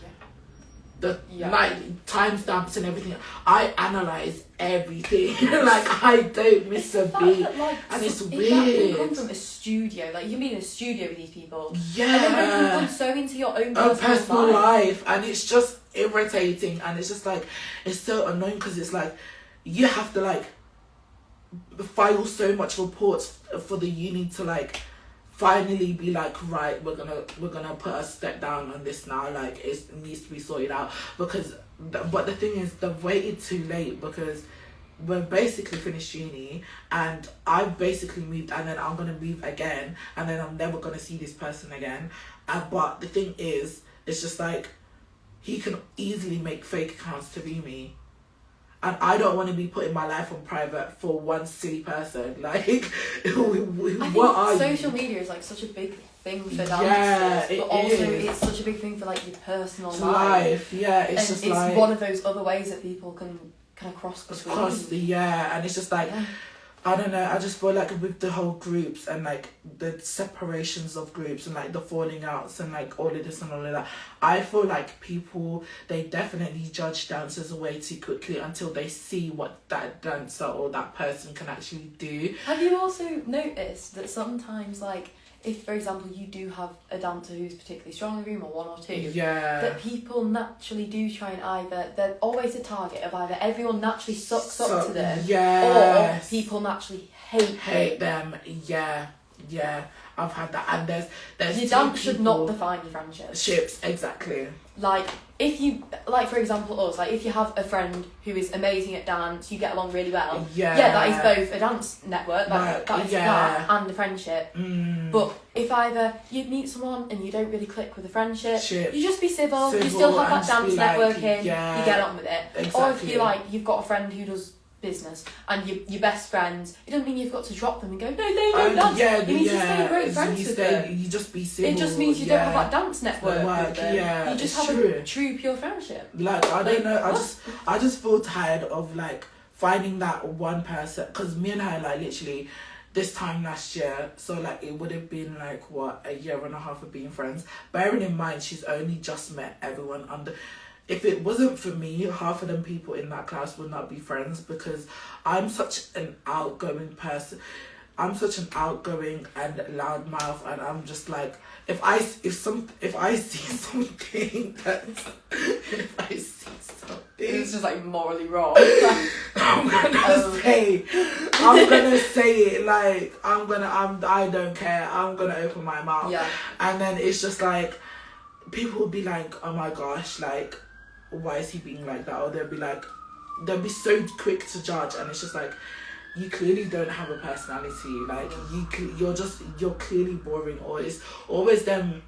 the like timestamps and everything, I analyse everything. Like, I don't miss a beat. Like, and it's weird. That can come from a studio, like, you can be in a studio with these people. Yeah. And then you come so into your own personal life, and it's just irritating, and it's just like, it's so annoying, because it's like, you have to, like, file so much reports for the uni to, like, finally be like, right, we're gonna put a step down on this now, like, it needs to be sorted out. Because but the thing is, they've waited too late, because we're basically finished uni and I've basically moved, and then I'm gonna move again, and then I'm never gonna see this person again. But the thing is, it's just like, he can easily make fake accounts to be me. And I don't want to be putting my life on private for one silly person. Like, what are you? Social media is, like, such a big thing for dancers, but also it's such a big thing for, like, your personal life. Yeah, it's and just like, it's one of those other ways that people can kind of cross between. And it's just like, I don't know, I just feel like with the whole groups and, like, the separations of groups and, like, the falling outs and, like, all of this and all of that, I feel like people, they definitely judge dancers way too quickly until they see what that dancer or that person can actually do. Have you also noticed that sometimes, like, if, for example, you do have a dancer who's particularly strong in the room, or 1 or 2, that people naturally do try and either, they're always a target of either everyone naturally sucks up to them, or people naturally hate them. Yeah, I've had that. And there's your dance should not define your friendships. Exactly. Like, if you, like, for example, us, like, if you have a friend who is amazing at dance, you get along really well, that is both a dance network, that is that, and a friendship. But if either you meet someone and you don't really click with the friendship, you just be civil, you still have that dance networking, you get on with it. Exactly. Or if you, like, you've got a friend who does business and your best friends, it doesn't mean you've got to drop them and go, no, they don't dance. It means you stay great friends with them. You just be civil. It just means you don't have that dance network with them. You just have a true pure friendship. Like, I don't know, I just feel tired of, like, finding that one person, because me and her, like, literally this time last year, so, like, it would have been, like, what, a year and a half of being friends, bearing in mind she's only just met everyone under. If it wasn't for me, half of them people in that class would not be friends, because I'm such an outgoing person. I'm such an outgoing and loud mouth, and I'm just like, if I see something It's just, like, morally wrong. I'm gonna say it, like, I don't care, I'm gonna open my mouth. Yeah. And then it's just like, people will be like, oh my gosh, like, why is he being like that? Or they'll be so quick to judge, and it's just like, you clearly don't have a personality, like, you're clearly boring. Or it's always them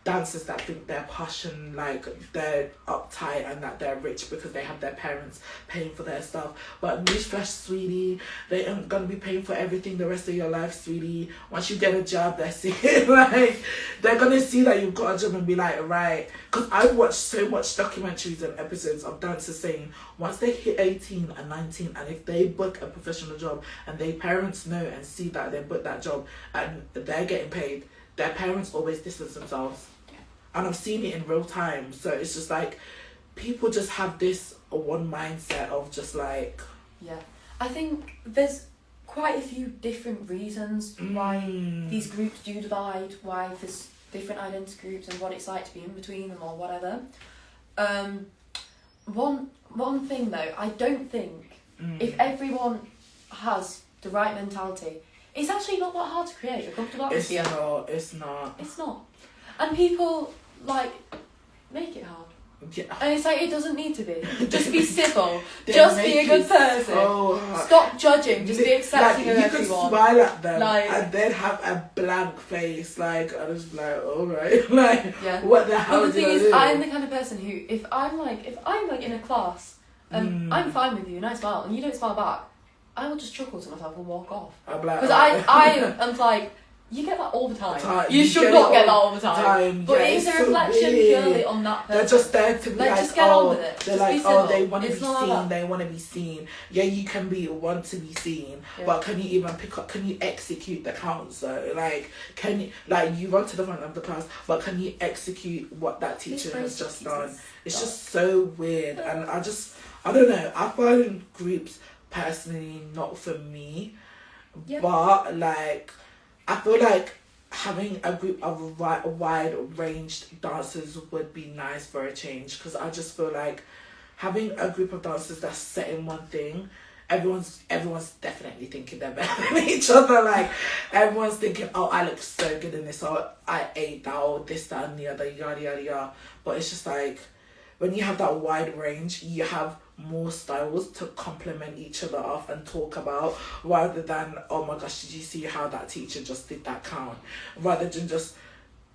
dancers that think they're posh and like they're uptight and that they're rich because they have their parents paying for their stuff. But newsflash, sweetie, they aren't gonna be paying for everything the rest of your life, sweetie. Once you get a job, that's it. Like, they're gonna see that you've got a job and be like, right. Because I've watched so much documentaries and episodes of dancers saying once they hit 18 and 19, and if they book a professional job and their parents know and see that they booked that job and they're getting paid, their parents always distance themselves. And I've seen it in real time. So it's just like, people just have this one mindset of just like... Yeah. I think there's quite a few different reasons why these groups do divide, why there's different identity groups and what it's like to be in between them or whatever. One thing though, I don't think if everyone has the right mentality, it's actually not that hard to create a comfortable atmosphere. It's not. And people, like, make it hard. Yeah. And it's like, it doesn't need to be. Just be civil. Just be a good person. Stop judging. Just be accepting of everyone. You could smile at them and then have a blank face. Like, I was like, alright. Like, what the hell? But the thing is, I'm the kind of person who, if I'm in a class and I'm fine with you and I smile and you don't smile back, I will just chuckle to myself and walk off. Because I am like, you get that all the time. You should not get that all the time. But it's a reflection purely on that person. They're just there to be like, just get on with it. They're just like, they want to be seen. They want to be seen. Yeah, you can want to be seen, but can you even can you execute the counts though? Like, can you, like, you run to the front of the class, but can you execute what that teacher has just done? It's just so weird. And I don't know. I find groups personally not for me. But like, I feel like having a group of wide-ranged dancers would be nice for a change, because I just feel like having a group of dancers that's set in one thing, everyone's definitely thinking they're better than each other. Like, everyone's thinking, oh, I look so good in this, or I ate that, or this, that, and the other, yada, yada, yada. But it's just like, when you have that wide range, you have more styles to complement each other off and talk about, rather than, oh my gosh, did you see how that teacher just did that count? Rather than just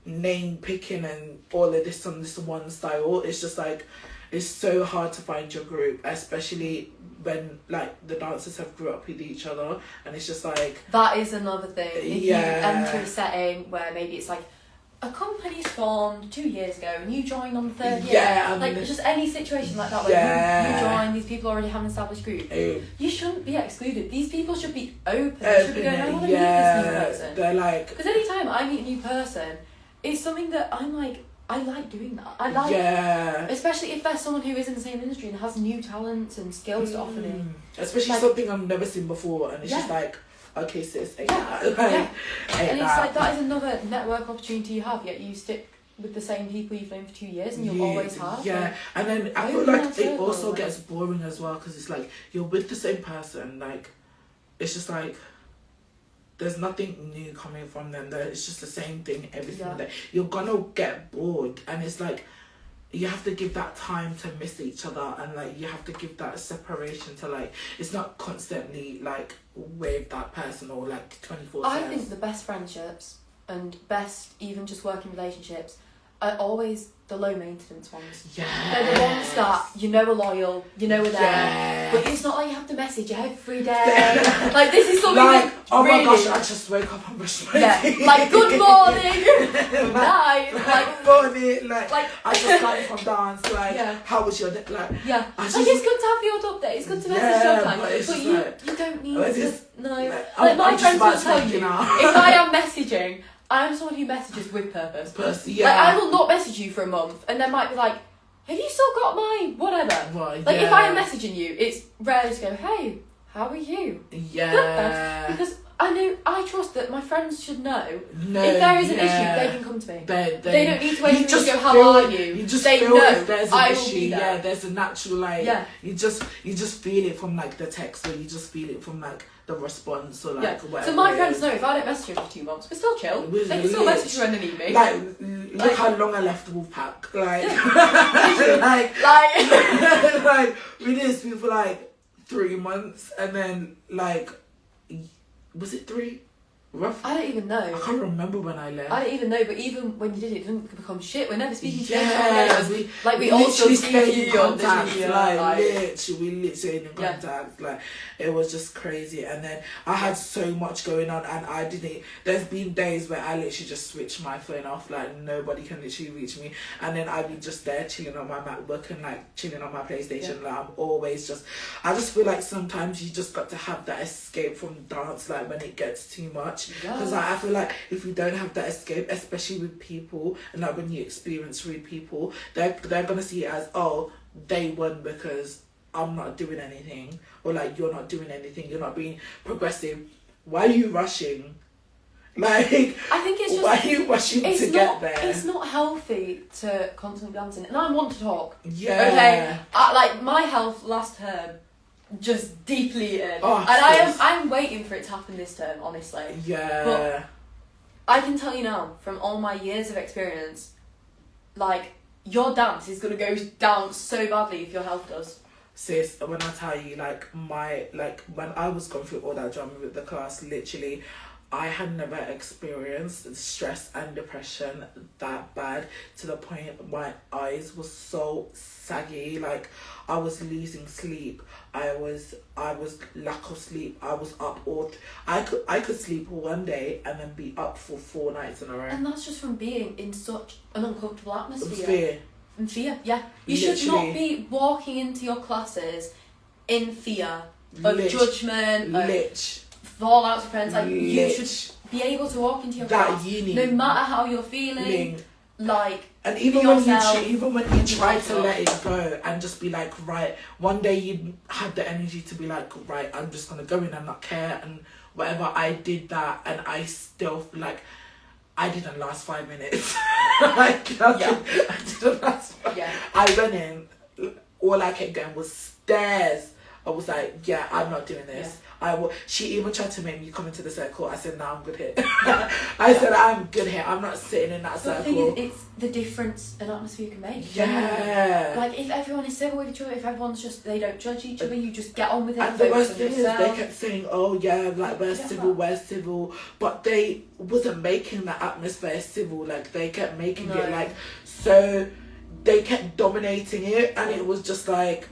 name picking and all of this on this one style. It's just like, it's so hard to find your group, especially when like the dancers have grew up with each other, and it's just like, that is another thing. If you enter a setting where maybe it's like a company's formed 2 years ago and you join on the third year, like just any situation like that where you join, these people already have an established group, you shouldn't be excluded. These people should be open. They should be going, I want to meet this new person. They're like, because anytime I meet a new person, it's something that I'm like, I like doing that. I like, especially if there's someone who is in the same industry and has new talents and skills to offer me. Especially like, something I've never seen before, and it's just like, okay, sis, and it's like, that is another network opportunity you have, yet you stick with the same people you've known for 2 years and you'll always have. And then I feel like it also gets boring as well, because it's like, you're with the same person, like, it's just like, there's nothing new coming from them. It's just the same thing every single day. You're gonna get bored, and it's like, you have to give that time to miss each other, and like, you have to give that separation to, like, it's not constantly like with that person or like 24/7. I think the best friendships and best even just working relationships are always the low maintenance ones. They're the ones that you know are loyal, you know are there, but it's not like you have to message every day. Like, this is something like, oh really, my gosh, I just woke up and brushed my teeth. Like, good morning, good night, like, morning, like I just got from dance, like, how was your day? Like, it's good to have the odd update, it's good to message sometimes, but you don't need to, like my friends will tell you, if I am messaging, I'm someone who messages with purpose. Like, I will not message you for a month and then might be like, have you still got my whatever? Like, if I am messaging you, it's rare to go, hey, how are you? Because I know, I trust that my friends should know. No, if there is an issue, they can come to me. They don't need to wait for me to go, how are you? You just they feel know if there's an I will issue. be there. Yeah, there's a natural, like, yeah. you just feel it from, like, the text, or you just feel it from, like, the response, or, like, whatever. So my friends know if I don't message them for 2 months, we're still chill. They can still message you when they need me. Like, look how long I left Wolfpack. Like, like, we didn't speak for, like, 3 months, and then, like, was it 3? Rough. I don't even know. I can't remember when I left. I don't even know, but even when you did it, it didn't become shit. We're never speaking to each yeah, other. We also stayed in contact. Video, we literally in contact. Like, it was just crazy. And then I had so much going on, and I didn't. There's been days where I literally just switched my phone off. Like, nobody can literally reach me, and then I'd be just there chilling on my MacBook and, like, chilling on my PlayStation. Like, I'm always just. I just feel like sometimes you just got to have that escape from dance. Like, when it gets too much. Because I feel like if you don't have that escape, especially with people, and like when you experience rude people, they're gonna see it as, oh, they won because I'm not doing anything, or like you're not doing anything, you're not being progressive. Why are you rushing? Like, I think it's just, why are you rushing to get there? It's not healthy to constantly dancing, and I want to talk. Yeah. Okay. Like my health last term. Just deeply in, oh, and I'm waiting for it to happen this term, honestly. Yeah. But I can tell you now, from all my years of experience, like, your dance is gonna go down so badly if your health does. Sis, when I tell you, like, when I was going through all that drama with the class, literally, I had never experienced stress and depression that bad, to the point my eyes were so saggy. Like, I was losing sleep. I was lack of sleep. I was up I could sleep one day and then be up for 4 nights in a row. And that's just from being in such an uncomfortable atmosphere. Fear. And fear, yeah. You Literally. should not be walking into your classes in fear of judgment, of fallouts with friends. Like, you should be able to walk into your class, no matter how you're feeling. Like, and even when you try to let it go and just be like, right, one day you had the energy to be like, right, I'm just gonna go in and not care and whatever. I did that, and I still, like, I didn't last 5 minutes. I didn't last 5 minutes. I went in, all I kept going was stairs. I was like, yeah, I'm not doing this. She even tried to make me come into the circle. I said, no, I'm good here. I said, I'm good here. I'm not sitting in that circle. The thing is, it's the difference an atmosphere can make. Yeah. Like, if everyone is civil with each other, if everyone's just, they don't judge each other, you just get on with it. And the worst thing is, they kept saying, oh yeah, like, we're civil. But they wasn't making that atmosphere civil. Like, they kept making it, like, so they kept dominating it, and it was just like,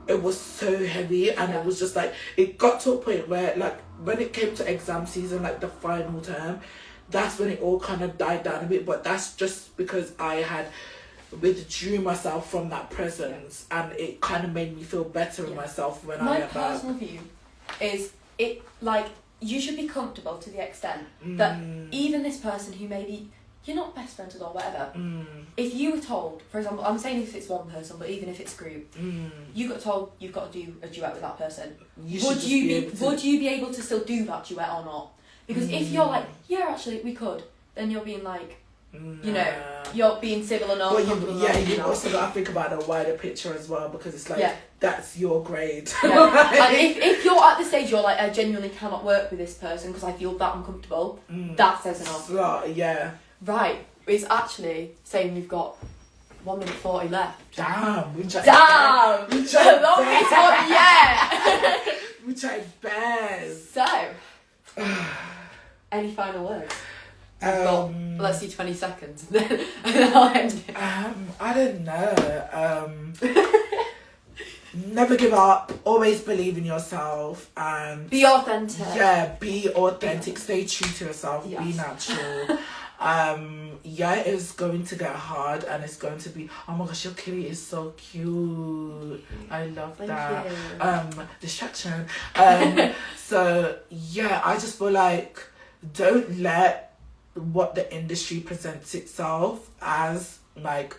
it was so heavy, and it was just like, it got to a point where, like, when it came to exam season, like the final term, that's when it all kind of died down a bit. But that's just because I had withdrew myself from that presence, and it kind of made me feel better in myself when I went back. My personal view is, it, like, you should be comfortable to the extent that even this person who maybe you're not best friends with or whatever, if you were told, for example, I'm saying if it's one person, but even if it's a group, you got told you've got to do a duet with that person, would you be able to still do that duet or not? Because if you're like, yeah, actually we could, then you're being like, you know, you're being civil enough. Well, you also got to think about the wider picture as well, because it's like, that's your grade. And if you're at the stage you're like, I genuinely cannot work with this person because I feel that uncomfortable, that says enough. Right, it's actually saying we've got 1 minute 40 left. Damn! We tried longest one yet! We tried bears. So, any final words? Let's see, 20 seconds, and then I'll end it. I don't know. Never give up. Always believe in yourself and be authentic. Yeah, be authentic. Stay true to yourself. Yes. Be natural. It's going to get hard, and it's going to be, oh my gosh, your kitty is so cute. I love that. You. Distraction. So yeah, I just feel like, don't let what the industry presents itself as like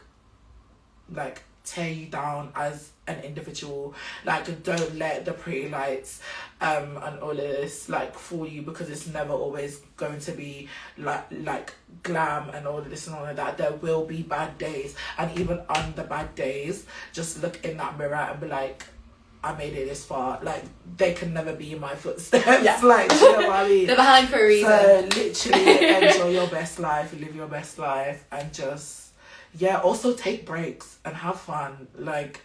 tear you down as an individual. Like, don't let the pretty lights and all of this like fool you, because it's never always going to be like glam and all of this and all of that. There will be bad days, and even on the bad days, just look in that mirror and be like, I made it this far. Like, they can never be in my footsteps. Yeah. Like, do you know what I mean? They're behind for a reason. So literally enjoy your best life, live your best life, and just, yeah, also take breaks and have fun. Like,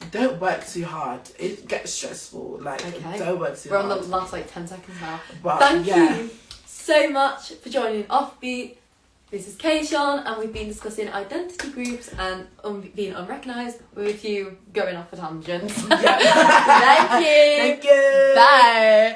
don't work too hard. It gets stressful. Like, don't work too hard. We're on the last like 10 seconds now. But, Thank you so much for joining Offbeat. This is Shaun, and we've been discussing identity groups and being unrecognised, with you going off for tangents. Yeah. Thank you. Thank you. Bye.